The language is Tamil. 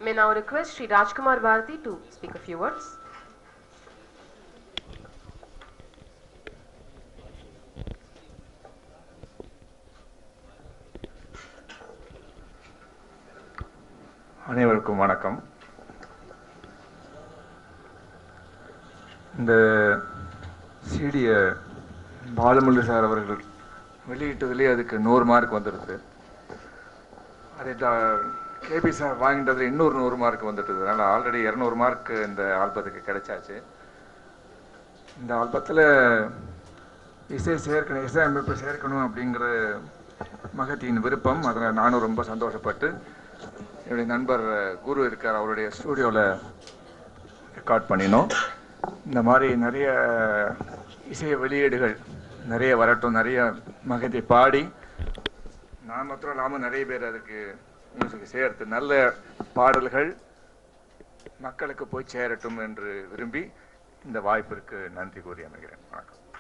May now request Sri Rajkumar Bharati to speak a few words. அனைவருக்கும் வணக்கம். இந்த சிடியை பாலமுரளி சார் அவர்கள் வெளியிட்டதுலேயே அதுக்கு 100 மார்க் வந்துடுது. அதை கேபி சார் வாங்கிட்டதில் இன்னொரு 100 மார்க் வந்துட்டுது. அதனால் ஆல்ரெடி 200 மார்க் இந்த ஆல்பத்துக்கு கிடைச்சாச்சு. இந்த ஆல்பத்தில் இசை அமைப்பு சேர்க்கணும் அப்படிங்கிற மகத்தியின் விருப்பம். அதில் நானும் ரொம்ப சந்தோஷப்பட்டு என்னுடைய நண்பர் குரு இருக்கார், அவருடைய ஸ்டூடியோவில் ரெக்கார்ட் பண்ணினோம். இந்த மாதிரி நிறைய இசை வெளியீடுகள் நிறைய வரட்டும், நிறைய மகத்தை பாடி நான் மாத்திரம் இல்லாமல் நிறைய பேர் அதுக்கு மியூசிக் சேர்த்து நல்ல பாடல்கள் மக்களுக்கு போய் சேரட்டும் என்று விரும்பி இந்த வாய்ப்பிற்கு நன்றி கூறி அமைகிறேன். வணக்கம்.